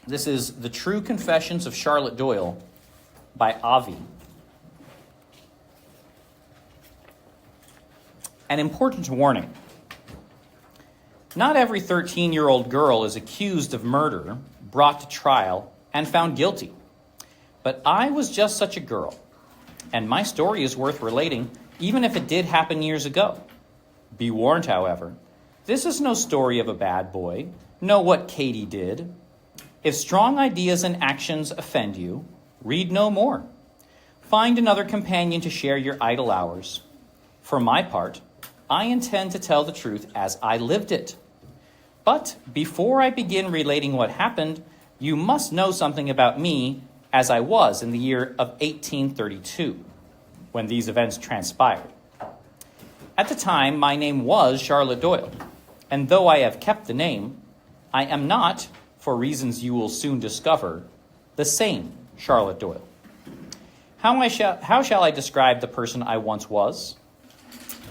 This is The True Confessions of Charlotte Doyle by Avi. An important warning. Not every 13-year-old girl is accused of murder, brought to trial, and found guilty. But I was just such a girl, and my story is worth relating, even if it did happen years ago. Be warned, however, this is no story of a bad boy. Know what Katie did. If strong ideas and actions offend you, read no more. Find another companion to share your idle hours. For my part, I intend to tell the truth as I lived it. But before I begin relating what happened, you must know something about me as I was in the year of 1832, when these events transpired. At the time, my name was Charlotte Doyle, and though I have kept the name, I am not, for reasons you will soon discover, the same Charlotte Doyle. How shall I describe the person I once was?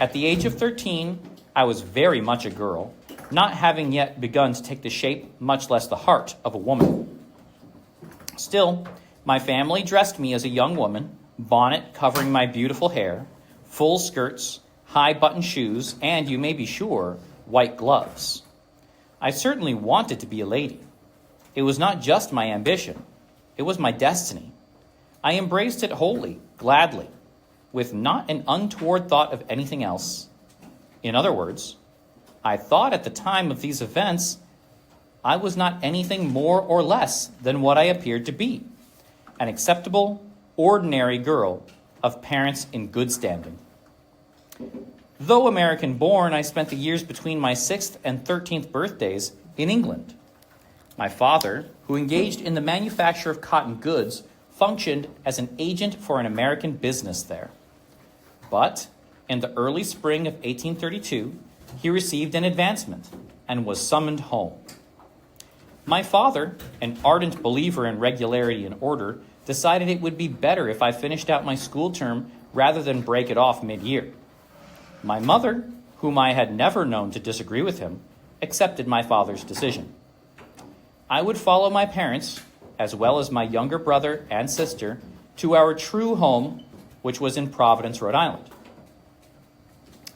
At the age of 13, I was very much a girl, not having yet begun to take the shape, much less the heart, of a woman. Still, my family dressed me as a young woman, bonnet covering my beautiful hair, full skirts, high button shoes, and, you may be sure, white gloves. I certainly wanted to be a lady. It was not just my ambition. It was my destiny. I embraced it wholly, gladly, with not an untoward thought of anything else. In other words, I thought at the time of these events I was not anything more or less than what I appeared to be, an acceptable, ordinary girl of parents in good standing. Though American-born, I spent the years between my 6th and 13th birthdays in England. My father, who engaged in the manufacture of cotton goods, functioned as an agent for an American business there. But in the early spring of 1832, he received an advancement and was summoned home. My father, an ardent believer in regularity and order, decided it would be better if I finished out my school term rather than break it off mid-year. My mother, whom I had never known to disagree with him, accepted my father's decision. I would follow my parents, as well as my younger brother and sister, to our true home, which was in Providence, Rhode Island.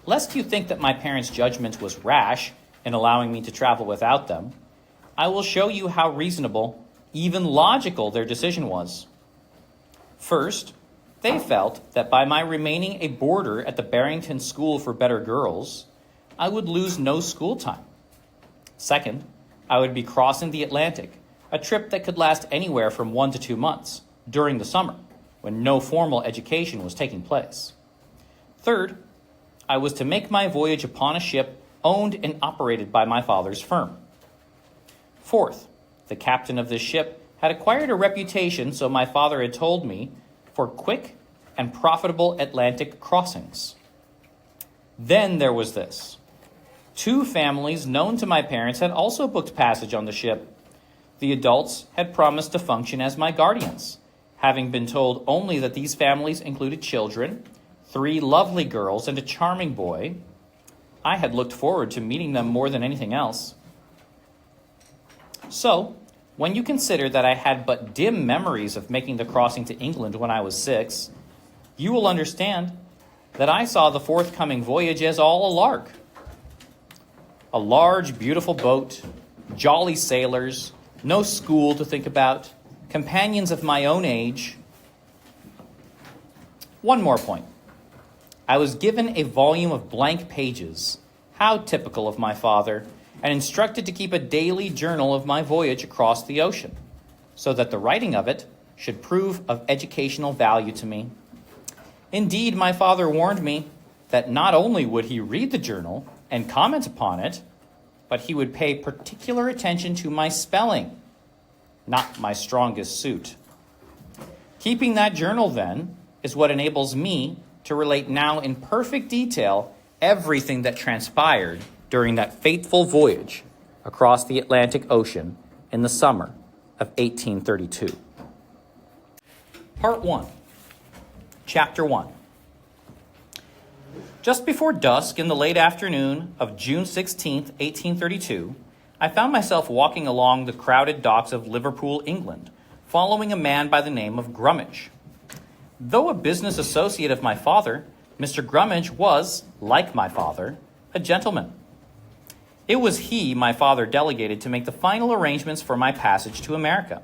Lest you think that my parents' judgment was rash in allowing me to travel without them, I will show you how reasonable, even logical, their decision was. First, they felt that by my remaining a boarder at the Barrington School for Better Girls, I would lose no school time. Second, I would be crossing the Atlantic, a trip that could last anywhere from 1 to 2 months, during the summer, when no formal education was taking place. Third, I was to make my voyage upon a ship owned and operated by my father's firm. Fourth, the captain of this ship had acquired a reputation, so my father had told me, for quick and profitable Atlantic crossings. Then there was this. 2 families known to my parents had also booked passage on the ship. The adults had promised to function as my guardians, having been told only that these families included children, 3 lovely girls, and a charming boy. I had looked forward to meeting them more than anything else. So, when you consider that I had but dim memories of making the crossing to England when I was 6, you will understand that I saw the forthcoming voyage as all a lark. A large, beautiful boat, jolly sailors, no school to think about, companions of my own age. One more point. I was given a volume of blank pages, how typical of my father, and instructed to keep a daily journal of my voyage across the ocean, so that the writing of it should prove of educational value to me. Indeed, my father warned me that not only would he read the journal and comment upon it, but he would pay particular attention to my spelling, not my strongest suit. Keeping that journal, then, is what enables me to relate now in perfect detail everything that transpired during that fateful voyage across the Atlantic Ocean in the summer of 1832. Part 1, Chapter 1. Just before dusk in the late afternoon of June 16, 1832, I found myself walking along the crowded docks of Liverpool, England, following a man by the name of Grummage. Though a business associate of my father, Mr. Grummage was, like my father, a gentleman. It was he my father delegated to make the final arrangements for my passage to America.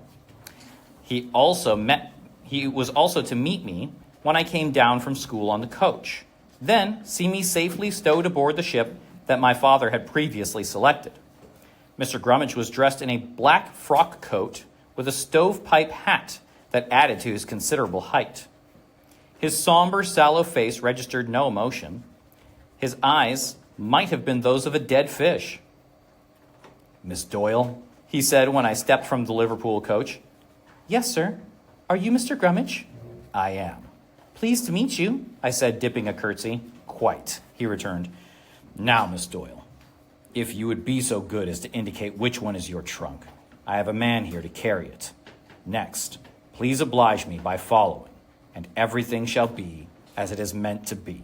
He was also to meet me when I came down from school on the coach, then see me safely stowed aboard the ship that my father had previously selected. Mr. Grummage was dressed in a black frock coat with a stovepipe hat that added to his considerable height. His somber, sallow face registered no emotion. His eyes might have been those of a dead fish. "Miss Doyle," he said when I stepped from the Liverpool coach. "Yes, sir. Are you Mr. Grummage?" "I am." "Pleased to meet you," I said, dipping a curtsy. "Quite," he returned. "Now, Miss Doyle, if you would be so good as to indicate which one is your trunk. I have a man here to carry it. Next, please oblige me by following, and everything shall be as it is meant to be."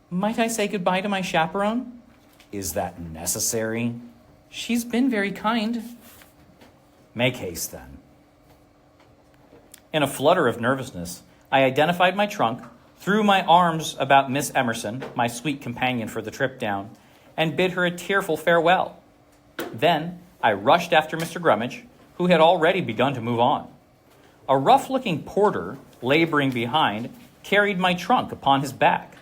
"Might I say goodbye to my chaperone?" "Is that necessary?" "She's been very kind." "Make haste, then." In a flutter of nervousness, I identified my trunk, threw my arms about Miss Emerson, my sweet companion for the trip down, and bid her a tearful farewell. Then I rushed after Mr. Grummage, who had already begun to move on. A rough-looking porter, laboring behind, carried my trunk upon his back.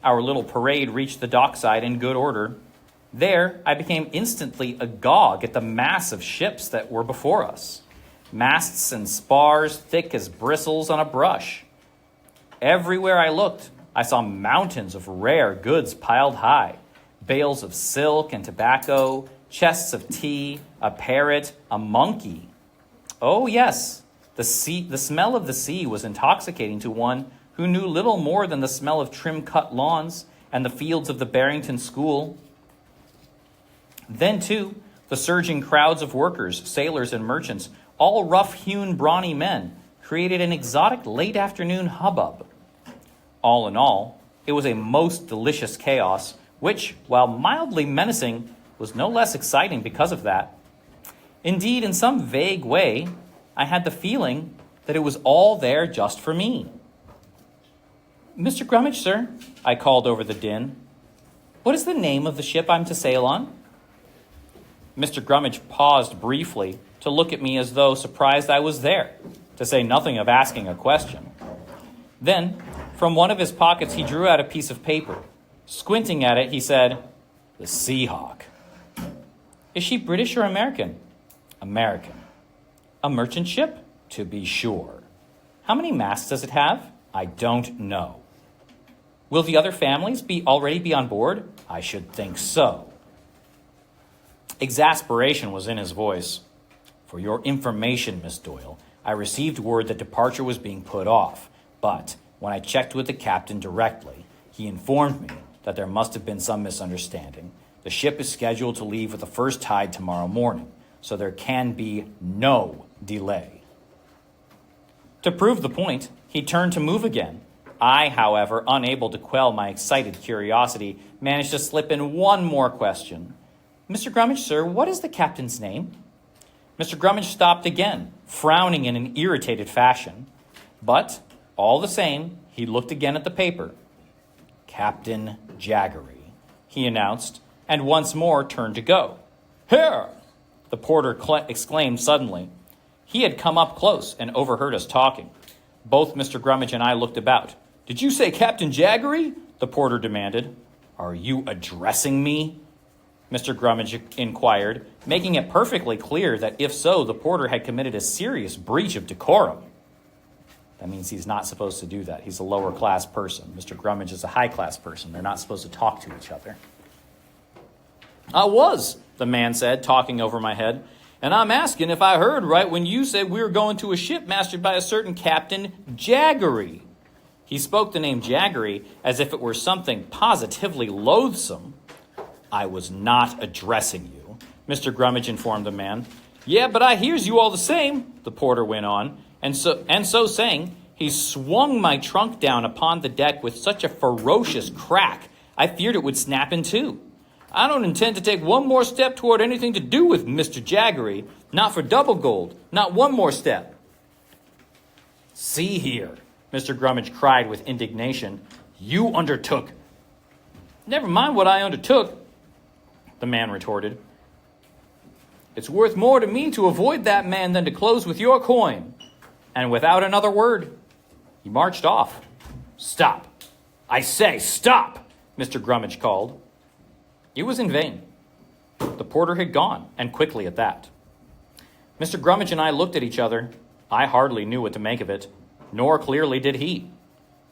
Our little parade reached the dockside in good order. There, I became instantly agog at the mass of ships that were before us. Masts and spars thick as bristles on a brush. Everywhere I looked, I saw mountains of rare goods piled high, bales of silk and tobacco, chests of tea, a parrot, a monkey. Oh yes, the smell of the sea was intoxicating to one who knew little more than the smell of trim-cut lawns and the fields of the Barrington School. Then, too, the surging crowds of workers, sailors, and merchants, all rough-hewn, brawny men, created an exotic late-afternoon hubbub. All in all, it was a most delicious chaos, which, while mildly menacing, was no less exciting because of that. Indeed, in some vague way, I had the feeling that it was all there just for me. "Mr. Grummage, sir," I called over the din. "What is the name of the ship I'm to sail on?" Mr. Grummage paused briefly to look at me as though surprised I was there, to say nothing of asking a question. Then, from one of his pockets, he drew out a piece of paper. Squinting at it, he said, "The Seahawk." "Is she British or American?" "American." "A merchant ship?" "To be sure." "How many masts does it have?" "I don't know." "Will the other families already be on board?" "I should think so." Exasperation was in his voice. "For your information, Miss Doyle, I received word that departure was being put off, but when I checked with the captain directly, he informed me that there must have been some misunderstanding. The ship is scheduled to leave with the first tide tomorrow morning, so there can be no delay." To prove the point, he turned to move again. I, however, unable to quell my excited curiosity, managed to slip in one more question. "Mr. Grummage, sir, what is the captain's name?" Mr. Grummage stopped again, frowning in an irritated fashion. But, all the same, he looked again at the paper. "Captain Jaggery," he announced, and once more turned to go. "Here!" the porter exclaimed suddenly. He had come up close and overheard us talking. Both Mr. Grummage and I looked about. "Did you say Captain Jaggery?" the porter demanded. "Are you addressing me?" Mr. Grummage inquired, making it perfectly clear that if so, the porter had committed a serious breach of decorum. That means he's not supposed to do that. He's a lower-class person. Mr. Grummage is a high-class person. They're not supposed to talk to each other. "I was," the man said, talking over my head, "and I'm asking if I heard right when you said we were going to a ship mastered by a certain Captain Jaggery." He spoke the name Jaggery as if it were something positively loathsome. "I was not addressing you," Mr. Grummage informed the man. "Yeah, but I hears you all the same," the porter went on, and so saying, he swung my trunk down upon the deck with such a ferocious crack, I feared it would snap in two. I don't intend to take one more step toward anything to do with Mr. Jaggery. Not for double gold. Not one more step. See here, Mr. Grummage cried with indignation. You undertook. Never mind what I undertook, the man retorted. It's worth more to me to avoid that man than to close with your coin. And without another word, he marched off. Stop. I say, stop, Mr. Grummage called. It was in vain. The porter had gone, and quickly at that. Mr. Grummage and I looked at each other. I hardly knew what to make of it, nor clearly did he.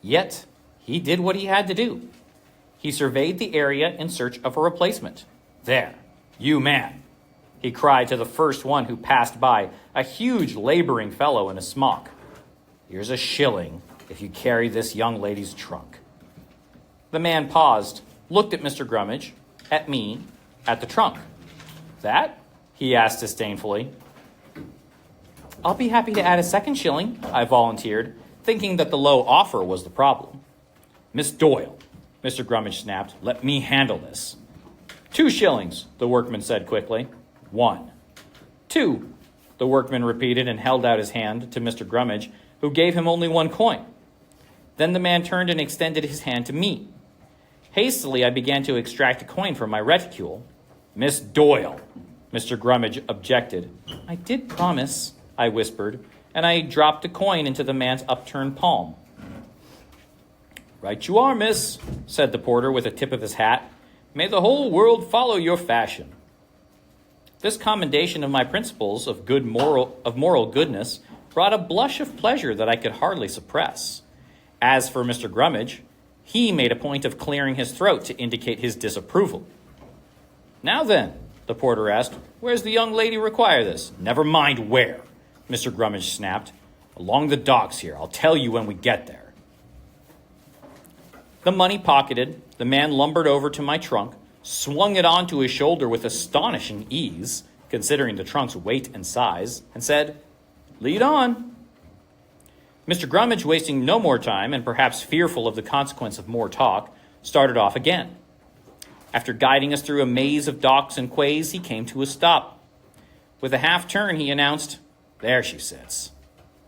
Yet, he did what he had to do. He surveyed the area in search of a replacement. There, you man, he cried to the first one who passed by, a huge laboring fellow in a smock. Here's a shilling if you carry this young lady's trunk. The man paused, looked at Mr. Grummage, at me, at the trunk. That? He asked disdainfully. I'll be happy to add a second shilling, I volunteered, thinking that the low offer was the problem. Miss Doyle, Mr. Grummage snapped, let me handle this. 2 shillings, the workman said quickly. 1. 2, the workman repeated and held out his hand to Mr. Grummage, who gave him only 1 coin. Then the man turned and extended his hand to me. Hastily, I began to extract a coin from my reticule. Miss Doyle, Mr. Grummage objected. I did promise, I whispered, and I dropped a coin into the man's upturned palm. Right you are, miss, said the porter with a tip of his hat. May the whole world follow your fashion. This commendation of my principles of moral goodness brought a blush of pleasure that I could hardly suppress. As for Mr. Grummage, he made a point of clearing his throat to indicate his disapproval. Now then, the porter asked, where's the young lady require this? Never mind where, Mr. Grummage snapped. Along the docks here. I'll tell you when we get there. The money pocketed, the man lumbered over to my trunk, swung it onto his shoulder with astonishing ease, considering the trunk's weight and size, and said, lead on. Mr. Grummage, wasting no more time, and perhaps fearful of the consequence of more talk, started off again. After guiding us through a maze of docks and quays, he came to a stop. With a half-turn, he announced, there she sits,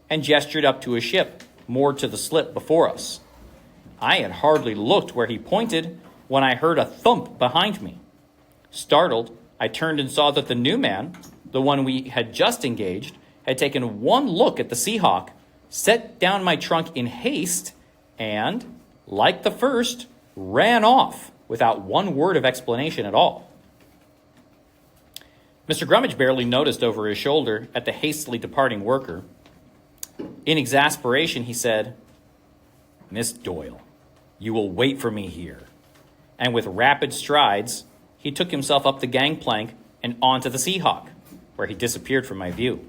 and gestured up to a ship moored to the slip before us. I had hardly looked where he pointed when I heard a thump behind me. Startled, I turned and saw that the new man, the one we had just engaged, had taken one look at the Seahawk, set down my trunk in haste, and, like the first, ran off without one word of explanation at all. Mr. Grummage barely noticed over his shoulder at the hastily departing worker. In exasperation, he said, Miss Doyle, you will wait for me here. And with rapid strides, he took himself up the gangplank and onto the Seahawk, where he disappeared from my view.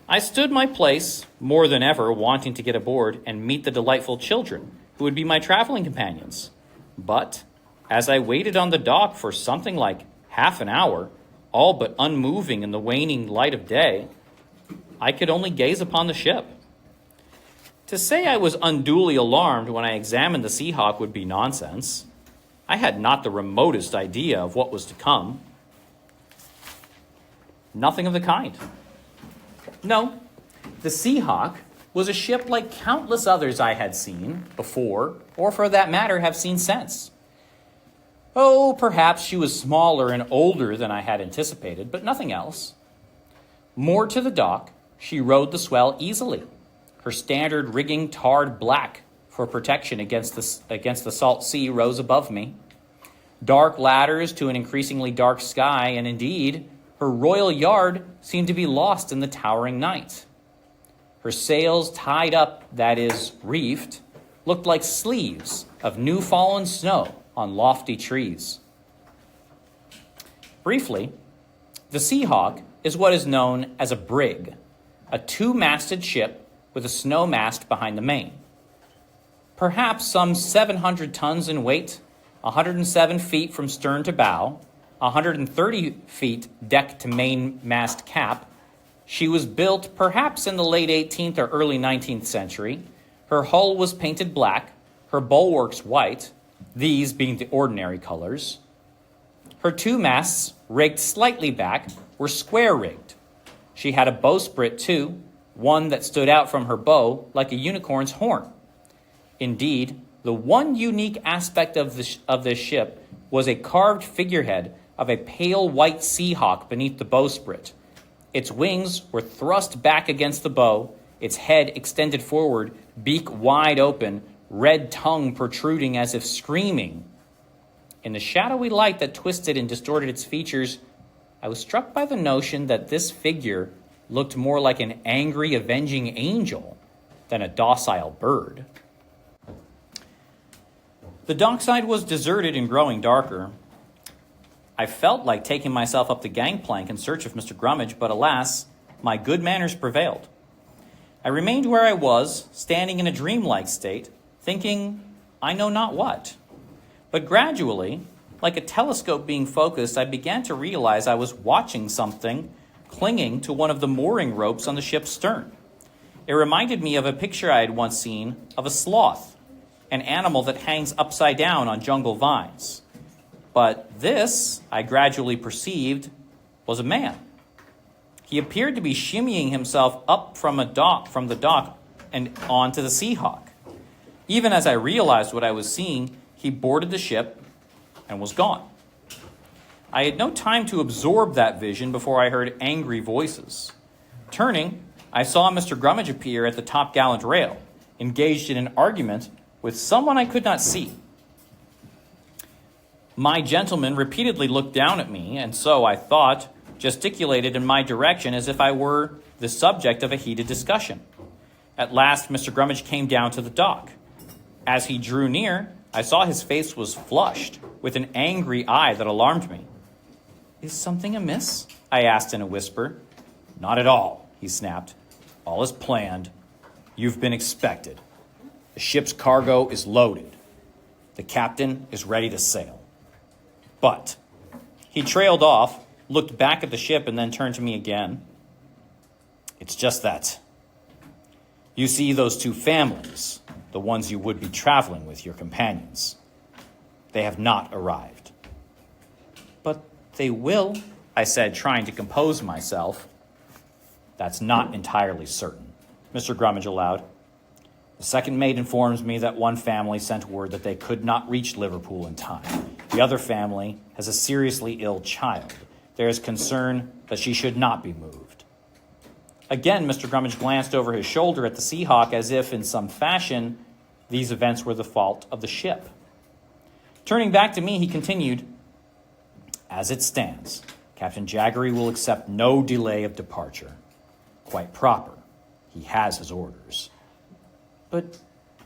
I stood my place, more than ever wanting to get aboard and meet the delightful children who would be my traveling companions. But as I waited on the dock for something like half an hour, all but unmoving in the waning light of day, I could only gaze upon the ship. To say I was unduly alarmed when I examined the Seahawk would be nonsense. I had not the remotest idea of what was to come. Nothing of the kind. No, the Seahawk was a ship like countless others I had seen before, or for that matter have seen since. Oh, perhaps she was smaller and older than I had anticipated, but nothing else. Moored to the dock, she rode the swell easily, her standard rigging tarred black for protection against the salt sea rose above me. Dark ladders to an increasingly dark sky, and indeed, her royal yard seemed to be lost in the towering night. Her sails tied up, that is, reefed, looked like sleeves of new-fallen snow on lofty trees. Briefly, the Seahawk is what is known as a brig, a 2-masted ship with a snow mast behind the main. Perhaps some 700 tons in weight, 107 feet from stern to bow, 130 feet deck to main mast cap, she was built perhaps in the late 18th or early 19th century. Her hull was painted black, her bulwarks white, these being the ordinary colors, Her two masts, rigged slightly back, were square-rigged. She had a bowsprit, too, one that stood out from her bow like a unicorn's horn. Indeed, the one unique aspect of this ship was a carved figurehead of a pale white sea hawk beneath the bowsprit. Its wings were thrust back against the bow, its head extended forward, beak wide open, red tongue protruding as if screaming. In the shadowy light that twisted and distorted its features, I was struck by the notion that this figure looked more like an angry, avenging angel than a docile bird. The dockside was deserted and growing darker. I felt like taking myself up the gangplank in search of Mr. Grummage, but alas, my good manners prevailed. I remained where I was, standing in a dreamlike state, thinking I know not what. But gradually, like a telescope being focused, I began to realize I was watching something clinging to one of the mooring ropes on the ship's stern. It reminded me of a picture I had once seen of a sloth, an animal that hangs upside down on jungle vines. But this, I gradually perceived, was a man. He appeared to be shimmying himself up from the dock and onto the Seahawk. Even as I realized what I was seeing, he boarded the ship and was gone. I had no time to absorb that vision before I heard angry voices. Turning, I saw Mr. Grummage appear at the top-gallant rail, engaged in an argument with someone I could not see. My gentleman repeatedly looked down at me, and so, I thought, gesticulated in my direction as if I were the subject of a heated discussion. At last, Mr. Grummage came down to the dock. As he drew near, I saw his face was flushed, with an angry eye that alarmed me. "Is something amiss?" I asked in a whisper. "Not at all," he snapped. "All is planned. You've been expected. The ship's cargo is loaded. The captain is ready to sail. But," he trailed off, looked back at the ship, and then turned to me again. "It's just that. You see those two families, the ones you would be traveling with, your companions. They have not arrived." "But they will," I said, trying to compose myself. "That's not entirely certain," Mr. Grummage allowed. "The second mate informs me that one family sent word that they could not reach Liverpool in time. The other family has a seriously ill child. There is concern that she should not be moved." Again, Mr. Grummage glanced over his shoulder at the Seahawk as if, in some fashion, these events were the fault of the ship. Turning back to me, he continued, "As it stands, Captain Jaggery will accept no delay of departure. Quite proper. He has his orders." "But,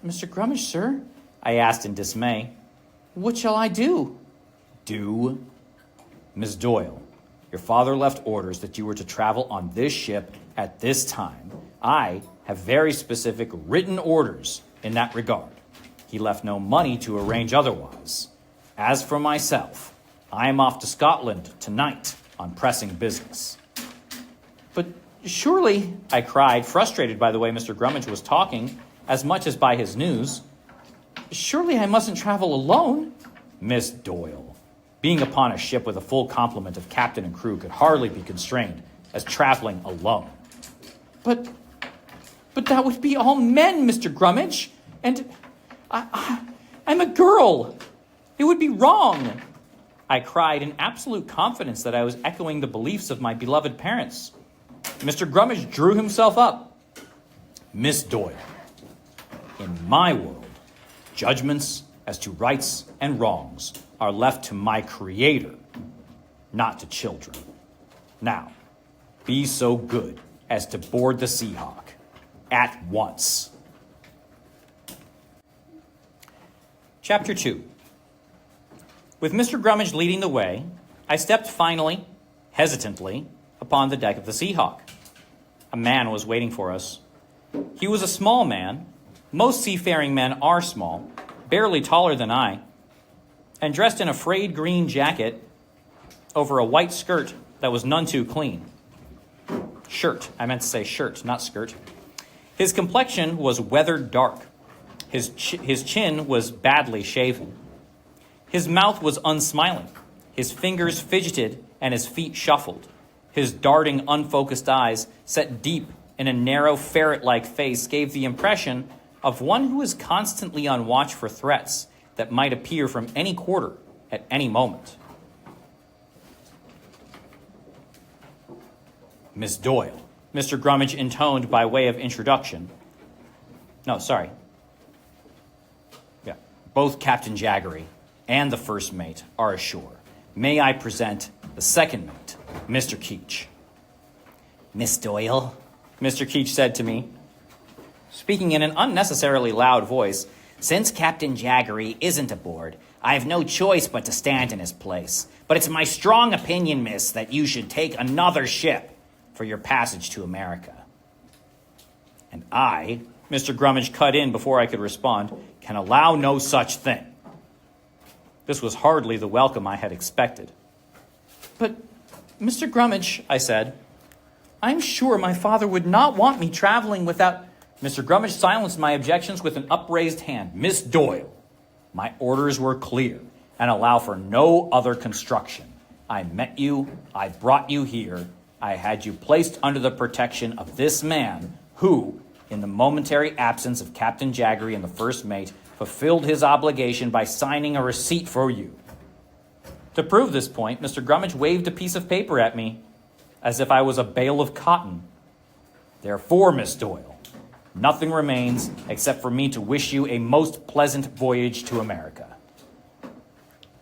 Mr. Grummage, sir," I asked in dismay, "what shall I do?" "Do? Miss Doyle, your father left orders that you were to travel on this ship at this time. I have very specific written orders in that regard. He left no money to arrange otherwise. As for myself, I am off to Scotland tonight on pressing business." "But surely," I cried, frustrated by the way Mr. Grummage was talking, as much as by his news, "surely I mustn't travel alone." "Miss Doyle, being upon a ship with a full complement of captain and crew could hardly be constrained as traveling alone." But that would be all men, Mr. Grummage, and I'm a girl. It would be wrong," I cried in absolute confidence that I was echoing the beliefs of my beloved parents. Mr. Grummage drew himself up. "Miss Doyle, in my world, judgments as to rights and wrongs are left to my Creator, not to children. Now, be so good as to board the Seahawk at once." Chapter 2. With Mr. Grummage leading the way, I stepped finally, hesitantly, upon the deck of the Seahawk. A man was waiting for us. He was a small man. Most seafaring men are small, barely taller than I, and dressed in a frayed green jacket over a white skirt that was none too clean. Shirt, I meant to say shirt, not skirt. His complexion was weathered dark. His chin was badly shaven. His mouth was unsmiling. His fingers fidgeted and his feet shuffled. His darting, unfocused eyes, set deep in a narrow, ferret-like face, gave the impression of one who is constantly on watch for threats that might appear from any quarter at any moment. Miss Doyle, Mr. Grummage intoned by way of introduction. No, sorry. Yeah, both Captain Jaggery and the first mate are ashore. May I present the second mate, Mr. Keech. Miss Doyle, Mr. Keech said to me, speaking in an unnecessarily loud voice, since Captain Jaggery isn't aboard, I have no choice but to stand in his place. But it's my strong opinion, miss, that you should take another ship for your passage to America. And I, Mr. Grummage cut in before I could respond, can allow no such thing. This was hardly the welcome I had expected. But, Mr. Grummage, I said, I'm sure my father would not want me traveling without... Mr. Grummage silenced my objections with an upraised hand. Miss Doyle, my orders were clear and allow for no other construction. I met you, I brought you here, I had you placed under the protection of this man who, in the momentary absence of Captain Jaggery and the first mate, fulfilled his obligation by signing a receipt for you. To prove this point, Mr. Grummage waved a piece of paper at me as if I was a bale of cotton. Therefore, Miss Doyle, nothing remains except for me to wish you a most pleasant voyage to America.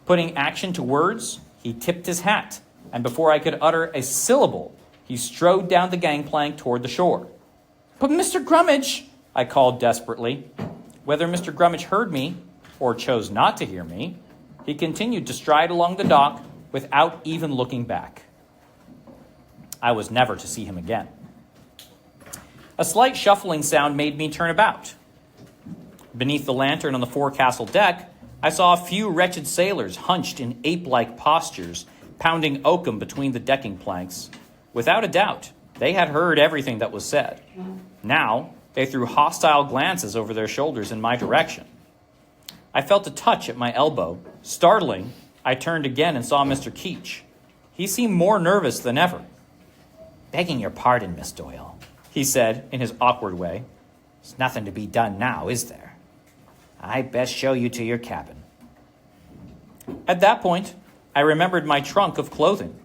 Putting action to words, he tipped his hat, and before I could utter a syllable, he strode down the gangplank toward the shore. But Mr. Grummage, I called desperately. Whether Mr. Grummage heard me or chose not to hear me, he continued to stride along the dock without even looking back. I was never to see him again. A slight shuffling sound made me turn about. Beneath the lantern on the forecastle deck, I saw a few wretched sailors hunched in ape-like postures, pounding oakum between the decking planks. Without a doubt, they had heard everything that was said. Now, they threw hostile glances over their shoulders in my direction. I felt a touch at my elbow. Startling, I turned again and saw Mr. Keech. He seemed more nervous than ever. Begging your pardon, Miss Doyle, he said in his awkward way. There's nothing to be done now, is there? I'd best show you to your cabin. At that point, I remembered my trunk of clothing.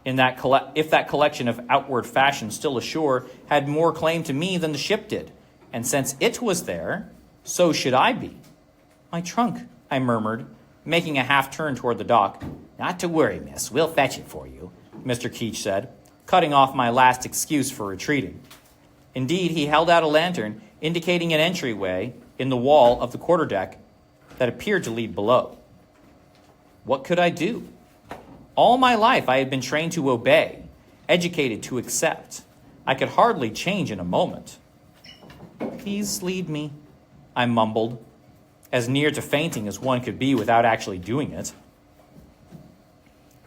If that collection of outward fashion still ashore had more claim to me than the ship did, and since it was there, so should I be. My trunk, I murmured, making a half-turn toward the dock. Not to worry, miss, we'll fetch it for you, Mr. Keech said, cutting off my last excuse for retreating. Indeed, he held out a lantern, indicating an entryway in the wall of the quarterdeck that appeared to lead below. What could I do? All my life I had been trained to obey, educated to accept. I could hardly change in a moment. Please lead me, I mumbled, as near to fainting as one could be without actually doing it.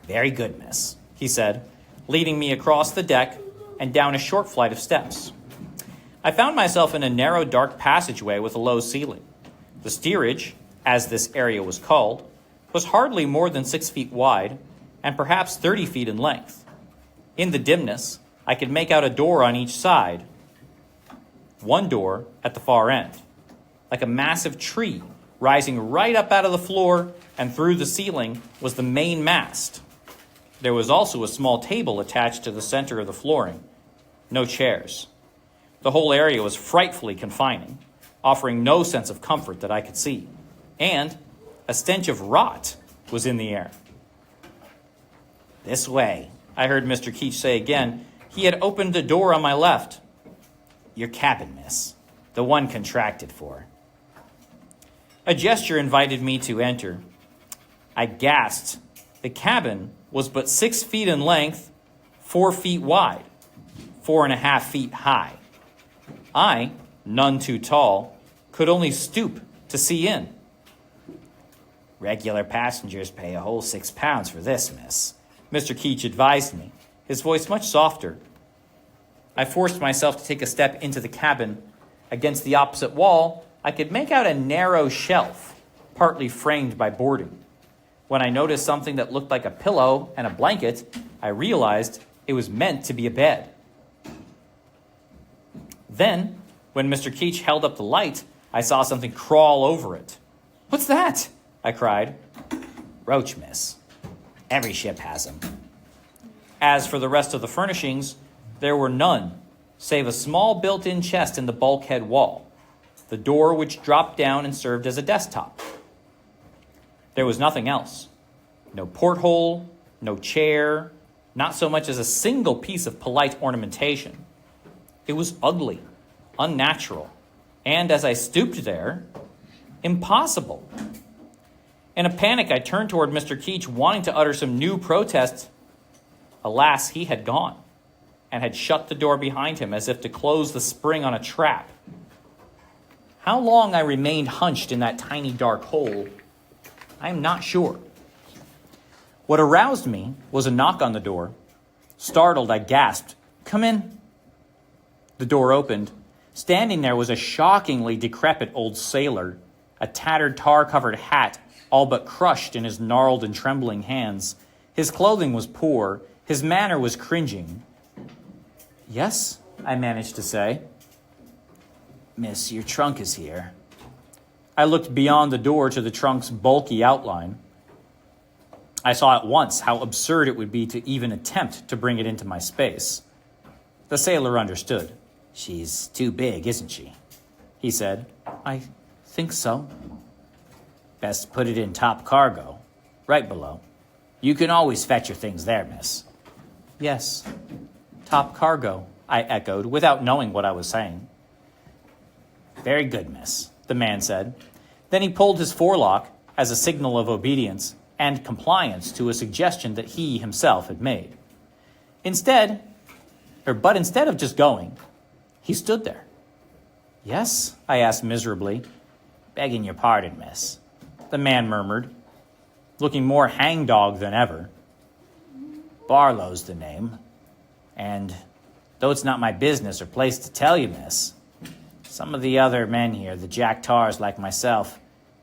Very good, miss, he said, leading me across the deck and down a short flight of steps. I found myself in a narrow, dark passageway with a low ceiling. The steerage, as this area was called, was hardly more than 6 feet wide and perhaps 30 feet in length. In the dimness, I could make out a door on each side, one door at the far end, like a massive tree rising right up out of the floor and through the ceiling was the main mast. There was also a small table attached to the center of the flooring. No chairs. The whole area was frightfully confining, offering no sense of comfort that I could see. And a stench of rot was in the air. This way, I heard Mr. Keech say again. He had opened a door on my left. Your cabin, miss. The one contracted for. A gesture invited me to enter. I gasped. The cabin was but 6 feet in length, 4 feet wide, 4.5 feet high. I, none too tall, could only stoop to see in. Regular passengers pay a whole £6 for this, miss, Mr. Keech advised me, his voice much softer. I forced myself to take a step into the cabin. Against the opposite wall, I could make out a narrow shelf, partly framed by boarding. When I noticed something that looked like a pillow and a blanket, I realized it was meant to be a bed. Then, when Mr. Keech held up the light, I saw something crawl over it. "What's that?" I cried. "Roach, miss. Every ship has them." As for the rest of the furnishings, there were none, save a small built-in chest in the bulkhead wall, the door which dropped down and served as a desktop. There was nothing else. No porthole, no chair, not so much as a single piece of polite ornamentation. It was ugly, unnatural, and as I stooped there, impossible. In a panic, I turned toward Mr. Keech, wanting to utter some new protest. Alas, he had gone and had shut the door behind him as if to close the spring on a trap. How long I remained hunched in that tiny dark hole, I am not sure. What aroused me was a knock on the door. Startled, I gasped, "Come in." The door opened. Standing there was a shockingly decrepit old sailor, a tattered tar-covered hat all but crushed in his gnarled and trembling hands. His clothing was poor. His manner was cringing. "Yes," I managed to say. "Miss, your trunk is here." I looked beyond the door to the trunk's bulky outline. I saw at once how absurd it would be to even attempt to bring it into my space. The sailor understood. "She's too big, isn't she?" he said. "I think so." "Best put it in top cargo, right below. You can always fetch your things there, miss." "Yes, top cargo," I echoed, without knowing what I was saying. "Very good, miss," the man said. Then he pulled his forelock as a signal of obedience and compliance to a suggestion that he himself had made. But instead of just going, he stood there. "Yes?" I asked miserably. "Begging your pardon, miss," the man murmured, looking more hangdog than ever. "Barlow's the name, and though it's not my business or place to tell you, miss, some of the other men here, the jack tars like myself,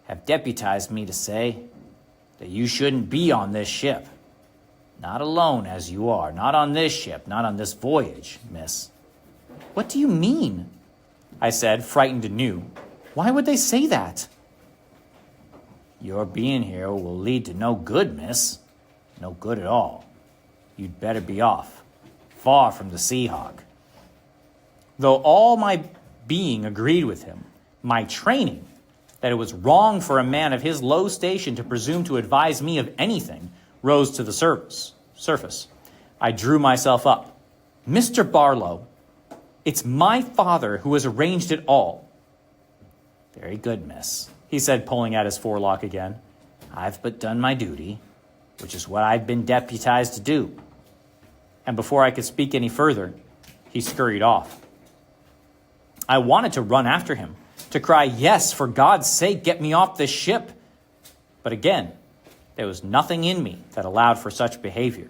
have deputized me to say that you shouldn't be on this ship. Not alone as you are, not on this ship, not on this voyage, miss." "What do you mean?" I said, frightened anew. "Why would they say that?" "Your being here will lead to no good, miss. No good at all. You'd better be off, far from the Sea Hawk." Though all my being agreed with him, my training, that it was wrong for a man of his low station to presume to advise me of anything, rose to the surface. I drew myself up. "Mr. Barlow, it's my father who has arranged it all." "Very good, miss," he said, pulling at his forelock again. "I've but done my duty, which is what I've been deputized to do." And before I could speak any further, he scurried off. I wanted to run after him, to cry, "Yes, for God's sake, get me off this ship." But again, there was nothing in me that allowed for such behavior.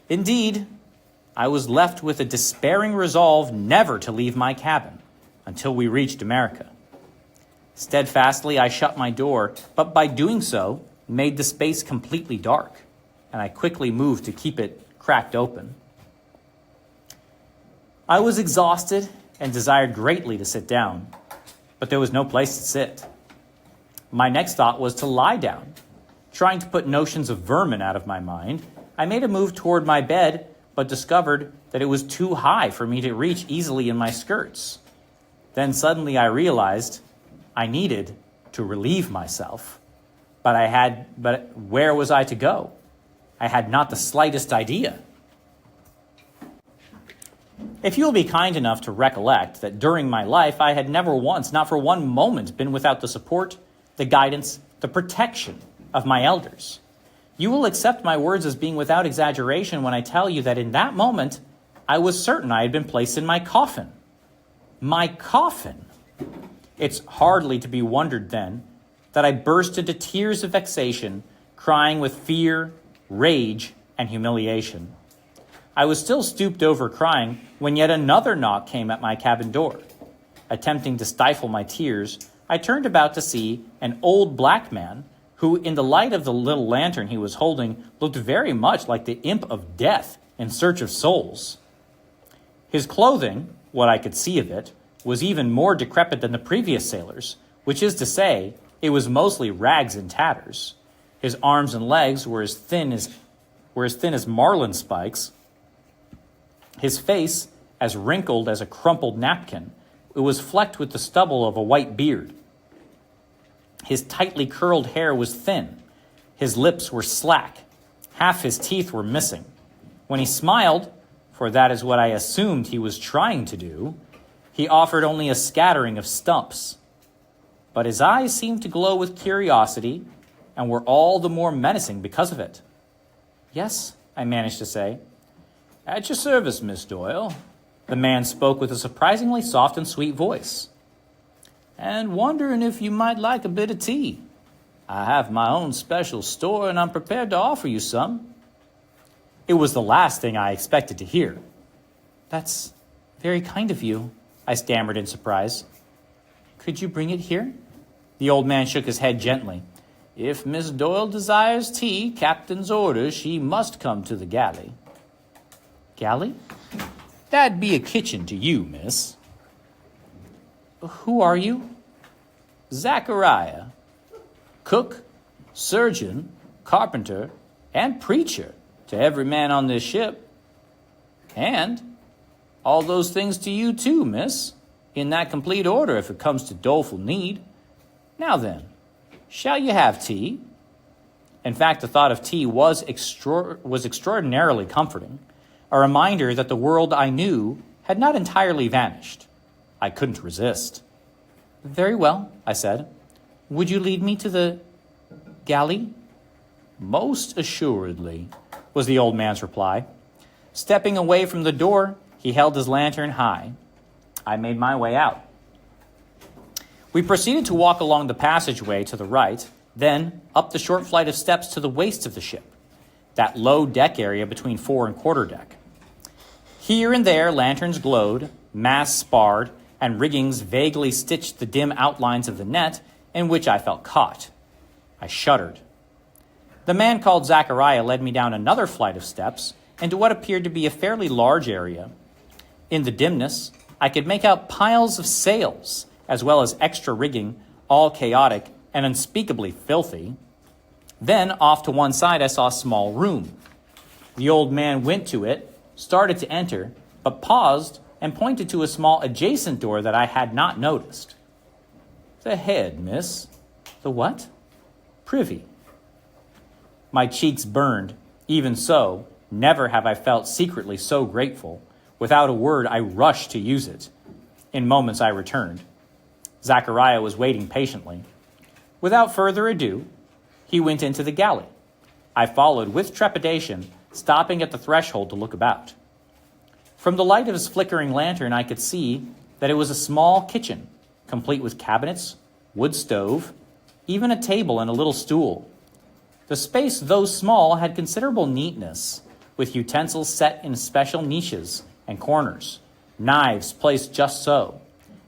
Indeed, I was left with a despairing resolve never to leave my cabin until we reached America. Steadfastly, I shut my door, but by doing so, made the space completely dark, and I quickly moved to keep it cracked open. I was exhausted and desired greatly to sit down, but there was no place to sit. My next thought was to lie down. Trying to put notions of vermin out of my mind, I made a move toward my bed, but discovered that it was too high for me to reach easily in my skirts. Then suddenly I realized I needed to relieve myself. But where was I to go? I had not the slightest idea. If you will be kind enough to recollect that during my life I had never once, not for one moment, been without the support, the guidance, the protection of my elders, you will accept my words as being without exaggeration when I tell you that in that moment I was certain I had been placed in my coffin. My coffin! It's hardly to be wondered then that I burst into tears of vexation, crying with fear, rage, and humiliation. I was still stooped over crying when yet another knock came at my cabin door. Attempting to stifle my tears, I turned about to see an old black man who, in the light of the little lantern he was holding, looked very much like the imp of death in search of souls. His clothing, what I could see of it, was even more decrepit than the previous sailors, which is to say, it was mostly rags and tatters. His arms and legs were as thin as marlin spikes. His face as wrinkled as a crumpled napkin. It was flecked with the stubble of a white beard. His tightly curled hair was thin. His lips were slack. Half his teeth were missing. When he smiled, for that is what I assumed he was trying to do, he offered only a scattering of stumps. But his eyes seemed to glow with curiosity and were all the more menacing because of it. "Yes," I managed to say. "At your service, Miss Doyle." The man spoke with a surprisingly soft and sweet voice. "And wondering if you might like a bit of tea. I have my own special store, and I'm prepared to offer you some." It was the last thing I expected to hear. "That's very kind of you," I stammered in surprise. "Could you bring it here?" The old man shook his head gently. "If Miss Doyle desires tea, captain's orders, she must come to the galley." "Galley?" "That'd be a kitchen to you, miss." "Who are you?" "Zachariah. Cook, surgeon, carpenter, and preacher to every man on this ship. And all those things to you too, miss, in that complete order if it comes to doleful need. Now then, shall you have tea?" In fact, the thought of tea was extraordinarily comforting, a reminder that the world I knew had not entirely vanished. I couldn't resist. "Very well," I said. "Would you lead me to the galley?" "Most assuredly," was the old man's reply. Stepping away from the door, he held his lantern high. I made my way out. We proceeded to walk along the passageway to the right, then up the short flight of steps to the waist of the ship, that low deck area between fore and quarterdeck. Here and there, lanterns glowed, masts sparred, and riggings vaguely stitched the dim outlines of the net in which I felt caught. I shuddered. The man called Zachariah led me down another flight of steps into what appeared to be a fairly large area. In the dimness, I could make out piles of sails, as well as extra rigging, all chaotic and unspeakably filthy. Then, off to one side, I saw a small room. The old man went to it, started to enter, but paused and pointed to a small adjacent door that I had not noticed. "The head, miss." "The what?" "Privy." My cheeks burned. Even so, never have I felt secretly so grateful. Without a word, I rushed to use it. In moments, I returned. Zachariah was waiting patiently. Without further ado, he went into the galley. I followed with trepidation, stopping at the threshold to look about. From the light of his flickering lantern, I could see that it was a small kitchen, complete with cabinets, wood stove, even a table and a little stool. The space, though small, had considerable neatness, with utensils set in special niches and corners, knives placed just so,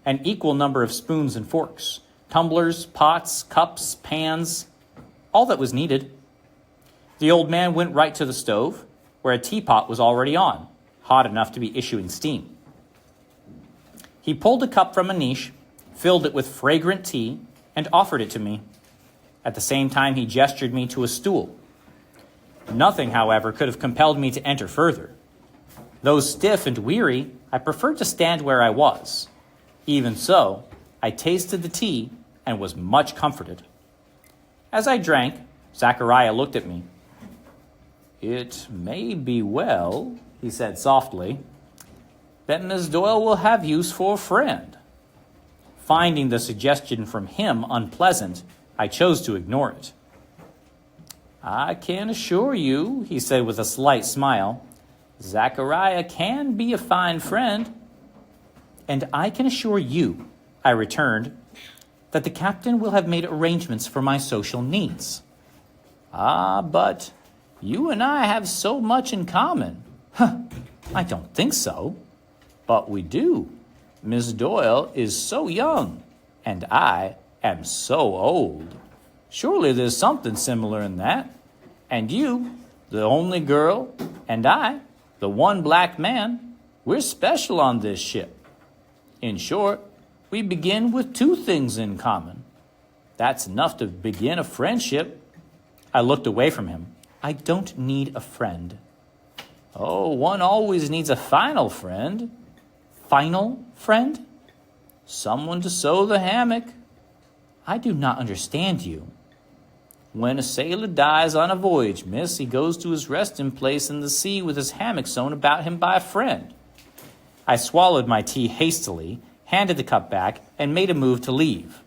an equal number of spoons and forks, tumblers, pots, cups, pans, all that was needed. The old man went right to the stove, where a teapot was already on, hot enough to be issuing steam. He pulled a cup from a niche, filled it with fragrant tea, and offered it to me. At the same time, he gestured me to a stool. Nothing, however, could have compelled me to enter further. Though stiff and weary, I preferred to stand where I was. Even so, I tasted the tea and was much comforted. As I drank, Zachariah looked at me. "It may be well," he said softly, "that Miss Doyle will have use for a friend." Finding the suggestion from him unpleasant, I chose to ignore it. "I can assure you," he said with a slight smile, "Zachariah can be a fine friend." "And I can assure you," I returned, "that the captain will have made arrangements for my social needs." "Ah, but you and I have so much in common." "Huh, I don't think so." "But we do. Miss Doyle is so young, and I am so old." Surely there's something similar in that. And you, the only girl, and I, the one black man, we're special on this ship. In short, we begin with two things in common. That's enough to begin a friendship." I looked away from him. "I don't need a friend." "Oh, one always needs a final friend." "Final friend?" "Someone to sew the hammock." "I do not understand you." "When a sailor dies on a voyage, miss, he goes to his resting place in the sea with his hammock sewn about him by a friend." I swallowed my tea hastily, handed the cup back, and made a move to leave.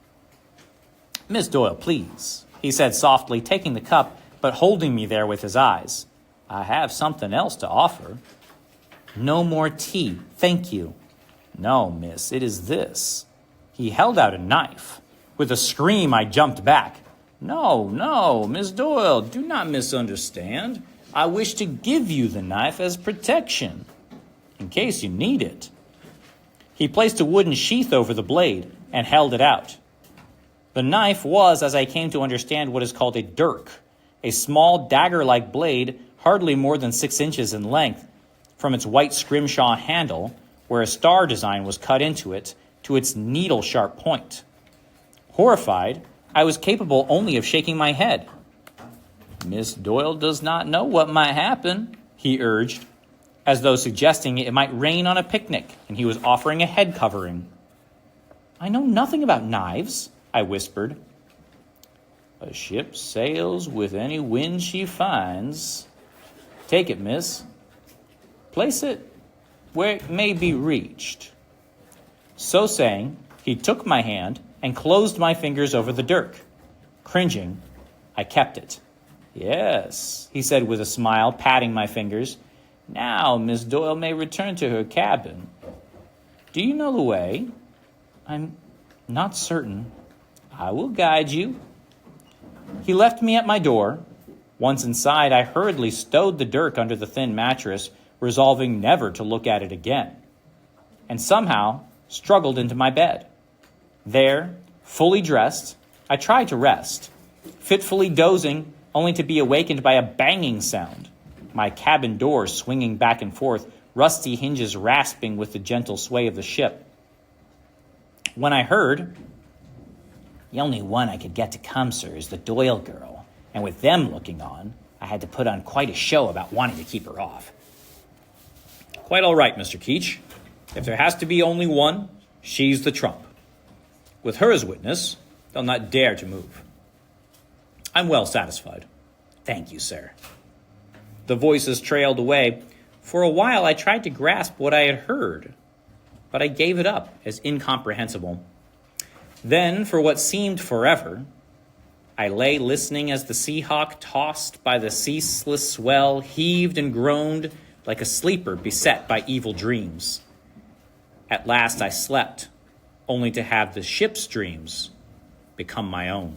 "Miss Doyle, please," he said softly, taking the cup, but holding me there with his eyes. "I have something else to offer." "No more tea, thank you." "No, miss, it is this." He held out a knife. With a scream, I jumped back. No, Miss Doyle, do not misunderstand. I wish to give you the knife as protection, in case you need it." He placed a wooden sheath over the blade and held it out. The knife was, as I came to understand, what is called a dirk, a small dagger-like blade hardly more than 6 inches in length, from its white scrimshaw handle, where a star design was cut into it, to its needle-sharp point. Horrified, I was capable only of shaking my head. "Miss Doyle does not know what might happen," he urged, as though suggesting it might rain on a picnic and he was offering a head covering. "I know nothing about knives," I whispered. "A ship sails with any wind she finds. Take it, miss. Place it where it may be reached." So saying, he took my hand and closed my fingers over the dirk. Cringing, I kept it. "Yes," he said with a smile, patting my fingers. "Now Miss Doyle may return to her cabin. Do you know the way?" "I'm not certain." "I will guide you." He left me at my door. Once inside, I hurriedly stowed the dirk under the thin mattress, resolving never to look at it again, and somehow struggled into my bed. There, fully dressed, I tried to rest, fitfully dozing, only to be awakened by a banging sound, my cabin door swinging back and forth, rusty hinges rasping with the gentle sway of the ship. When I heard, "The only one I could get to come, sir, is the Doyle girl, and with them looking on, I had to put on quite a show about wanting to keep her off." "Quite all right, Mr. Keech. If there has to be only one, she's the trump. With her as witness, they'll not dare to move." "I'm well satisfied." "Thank you, sir." The voices trailed away. For a while I tried to grasp what I had heard, but I gave it up as incomprehensible. Then, for what seemed forever, I lay listening as the Seahawk, tossed by the ceaseless swell, heaved and groaned like a sleeper beset by evil dreams. At last I slept, only to have the ship's dreams become my own.